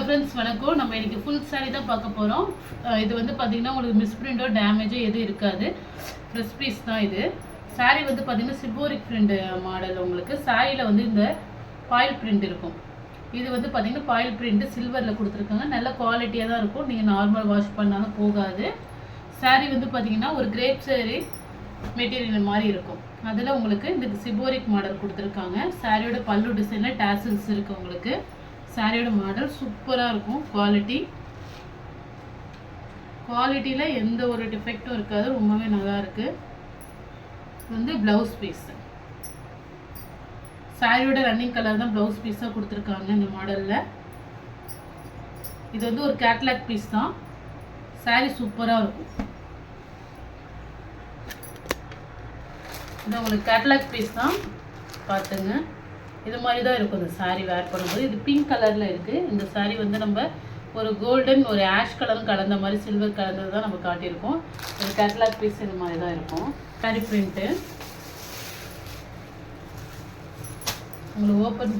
Friends வணக்கம். நம்ம இன்னைக்கு ஃபுல் சாரி தான் பார்க்க போகிறோம். இது வந்து பார்த்தீங்கன்னா உங்களுக்கு மிஸ்பிரிண்டோ டேமேஜோ எதுவும் இருக்காது. ஃப்ரெஷ் பீஸ் தான் இது. சாரி வந்து பார்த்தீங்கன்னா சிம்போரிக் பிரிண்ட் மாடல். உங்களுக்கு சாரியில் வந்து இந்த பாயில் பிரிண்ட் இருக்கும். இது வந்து பார்த்தீங்கன்னா பாயில் பிரிண்ட் சில்வரில் கொடுத்துருக்காங்க. நல்ல குவாலிட்டியாக தான் இருக்கும். நீங்கள் நார்மல் வாஷ் பண்ணாலும் போகாது. சாரி வந்து பார்த்தீங்கன்னா ஒரு கிரேப் சாரி மெட்டீரியல் மாதிரி இருக்கும். அதில் உங்களுக்கு இந்த சிம்போரிக் மாடல் கொடுத்துருக்காங்க. சாரியோட பல்லு டிசைனில் டேசல்ஸ் இருக்குது. உங்களுக்கு சாரியோட மாடல் சூப்பராக இருக்கும். குவாலிட்டியில் எந்த ஒரு டிஃபெக்டும் இருக்காது. ரொம்பவே நல்லா இருக்குது. இது வந்து ப்ளவுஸ் பீஸ். சாரியோட ரன்னிங் கலர் தான் ப்ளவுஸ் பீஸாக கொடுத்துருக்காங்க இந்த மாடலில். இது வந்து ஒரு கேட்லாக் பீஸ் தான். சாரி சூப்பராக இருக்கும். இது உங்களுக்கு கேட்லாக் பீஸ் தான். பார்த்துங்க, இது மாதிரி தான் இருக்கும் இந்த சாரீ வேர் பண்ணும்போது. இது பிங்க் கலரில் இருக்குது. இந்த சாரீ வந்து நம்ம ஒரு கோல்டன் ஒரு ஆஷ் கலரும் கலந்த மாதிரி சில்வர் கலந்தது தான் நம்ம காட்டியிருக்கோம். ஒரு கேட்லாக் பீஸ் இது மாதிரி தான் இருக்கும். சாரீ பிரிண்ட்டு உங்களுக்கு ஓப்பன்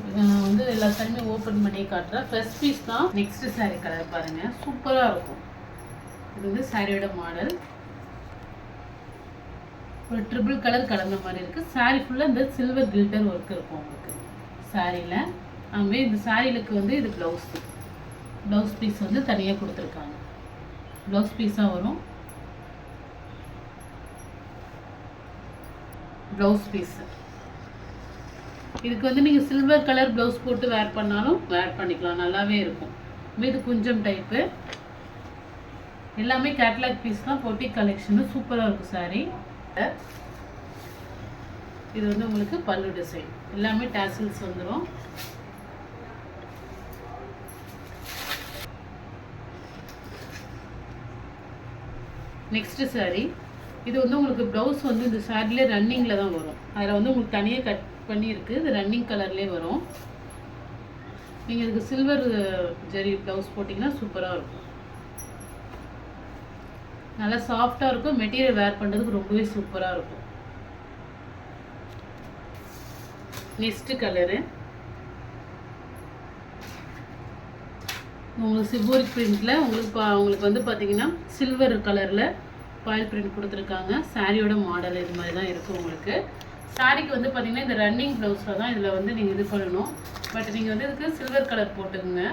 வந்து எல்லா சாரியுமே ஓப்பன் பண்ணி காட்டுறேன். ஃப்ரெஷ் பீஸ் தான். நெக்ஸ்ட் சாரீ கலர் பாருங்கள், சூப்பராக இருக்கும். இது வந்து சாரியோட மாடல். ஒரு ட்ரிபிள் கலர் கலந்த மாதிரி இருக்குது. சாரீ ஃபுல்லாக இந்த சில்வர் கில்டர் ஒர்க் இருக்கும் உங்களுக்கு சாரியில். அதுவே இந்த சாரிலுக்கு வந்து இது ப்ளவுஸ் பீஸ் வந்து தனியாக கொடுத்துருக்காங்க. ப்ளவுஸ் பீஸாக வரும். ப்ளவுஸ் பீஸு இதுக்கு வந்து நீங்கள் சில்வர் கலர் ப்ளவுஸ் போட்டு வேர் பண்ணாலும் வேர் பண்ணிக்கலாம், நல்லாவே இருக்கும். இது குஞ்சம் டைப்பு. எல்லாமே கேட்லாக் பீஸ் தான். பொட்டிக் கலெக்ஷனு சூப்பராக இருக்கும் சாரி. இது வந்து உங்களுக்கு பல்லு டிசைன் எல்லாமே டாசல்ஸ் வந்துடும். Next sorry. இது வந்து உங்களுக்கு ப்ளவுஸ் வந்து இந்த சாரிலே ரன்னிங்கில் தான் வரும். அதில் வந்து உங்களுக்கு தனியாக கட் பண்ணியிருக்கு. இது ரன்னிங் கலர்லேயே வரும். நீங்கள் இதுக்கு சில்வர் ஜெரி ப்ளவுஸ் போட்டிங்கன்னா சூப்பராக இருக்கும். நல்லா சாஃப்டாக இருக்கும். மெட்டீரியல் வேர் பண்ணுறதுக்கு ரொம்பவே சூப்பராக இருக்கும். நெக்ஸ்ட் கலரு உங்களுக்கு சிம்போரிக் பிரிண்டில் உங்களுக்கு வந்து பார்த்தீங்கன்னா சில்வர் கலரில் பாயில் பிரிண்ட் கொடுத்துருக்காங்க. சாரியோட மாடல் இது மாதிரி தான் இருக்கும். உங்களுக்கு சாரிக்கு வந்து பார்த்தீங்கன்னா இந்த ரன்னிங் ப்ளவுஸில் தான் இதில் வந்து நீங்கள் இது பண்ணணும். பட் நீங்கள் வந்து இதுக்கு சில்வர் கலர் போட்டுக்குங்க.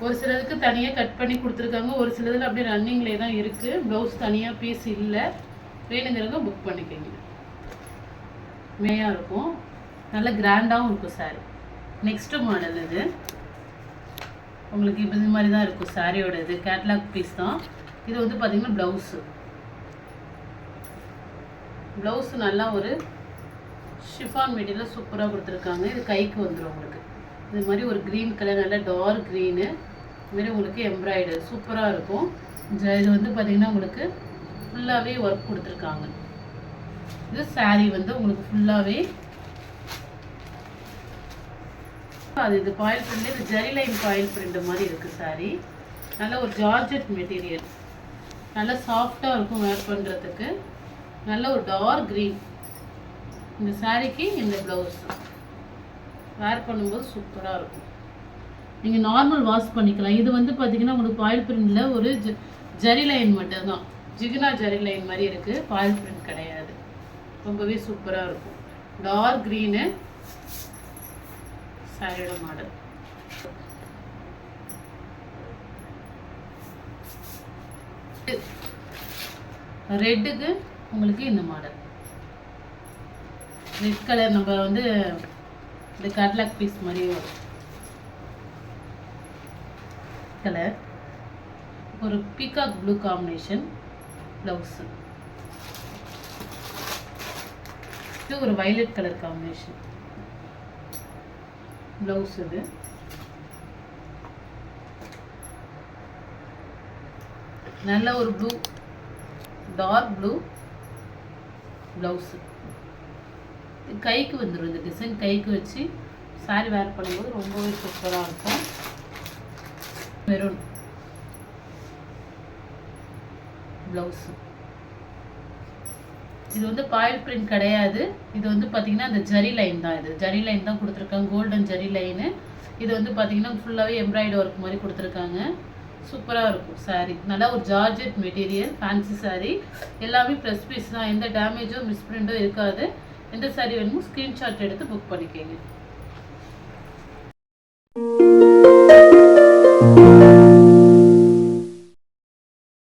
ஒரு சிலதுக்கு தனியாக கட் பண்ணி கொடுத்துருக்காங்க. ஒரு சிலதில் அப்படியே ரன்னிங்லேயே தான் இருக்குது. ப்ளவுஸ் தனியாக பீஸ் இல்லை. வேணுங்கிறவங்க புக் பண்ணிக்கோங்க. மேயாக இருக்கும். நல்ல கிராண்டாகவும் இருக்கும் சாரி. நெக்ஸ்ட்டு மாடல் இது உங்களுக்கு இப்போ இது மாதிரி தான் இருக்கும். சாரியோட இது கேட்லாக் பீஸ் தான். இது வந்து பார்த்திங்கன்னா ப்ளவுஸு நல்லா ஒரு ஷிஃபான் மெட்டீரியல் சூப்பராக கொடுத்துருக்காங்க. இது கைக்கு வந்துடும் உங்களுக்கு. இது மாதிரி ஒரு க்ரீன் கலர், நல்ல டார்க் க்ரீனு. இதுமாரி உங்களுக்கு எம்ப்ராய்டரி சூப்பராக இருக்கும். இது வந்து பார்த்திங்கன்னா உங்களுக்கு ஃபுல்லாகவே ஒர்க் கொடுத்துருக்காங்க. இது சாரீ வந்து உங்களுக்கு ஃபுல்லாகவே இது பாயில் பிரிண்ட். இது ஜெரி லைன் பாயில் பிரிண்ட் மாதிரி இருக்குது சாரீ. நல்ல ஒரு ஜார்ஜெட் மெட்டீரியல். நல்லா சாஃப்டாக இருக்கும் வேர் பண்ணுறதுக்கு. நல்ல ஒரு டார்க் க்ரீன். இந்த சாரீக்கு இந்த ப்ளவுஸ் வேர் பண்ணும்போது சூப்பராக இருக்கும். நீங்கள் நார்மல் வாஷ் பண்ணிக்கலாம். இது வந்து பார்த்திங்கன்னா உங்களுக்கு பாயில் பிரிண்டில் ஒரு ஜெரி லைன் மட்டும்தான். ஜிகினா ஜெரி லைன் மாதிரி இருக்குது. பாயில் பிரிண்ட் கிடையாது. ரொம்பவே சூப்பராக இருக்கும். டார்க் க்ரீனு சாரியோட மாடல். ரெட்டுக்கு உங்களுக்கு இந்த மாடல். ரெட் கலர் நம்ம வந்து இந்த கேட்லாக் பீஸ் மாதிரி வரும் கலர். ஒரு பீகாக் ப்ளூ காம்பினேஷன் ப்ளவுஸு. இது ஒரு வயலட் கலர் காம்பினேஷன் ப்ளவுஸ். இது நல்ல ஒரு ப்ளூ, டார்க் ப்ளூ ப்ளவுஸு. கைக்கு வந்துடும். இந்த டிசைன் கைக்கு வச்சு சாரி வேர் பண்ணும்போது ரொம்பவே சூப்பராக இருக்கும். Maroon blouse. இது வந்து பாயில் பிரிண்ட் கிடையாது. இது வந்து பார்த்தீங்கன்னா அந்த ஜரி லைன் தான். இது ஜரி லைன் தான் கொடுத்துருக்காங்க, கோல்டன் ஜரி லைனு. இது வந்து பார்த்தீங்கன்னா ஃபுல்லாகவே எம்ப்ராய்டரி ஒர்க் மாதிரி கொடுத்துருக்காங்க. சூப்பராக இருக்கும் saree. நல்லா ஒரு ஜார்ஜெட் மெட்டீரியல், ஃபேன்சி saree. எல்லாமே ப்ளஸ் பீஸ் தான், எந்த டேமேஜோ மிஸ்பிரிண்ட்டோ இருக்காது. எந்த saree வேணுமோ ஸ்க்ரீன்ஷாட் எடுத்து புக் பண்ணிக்கோங்க.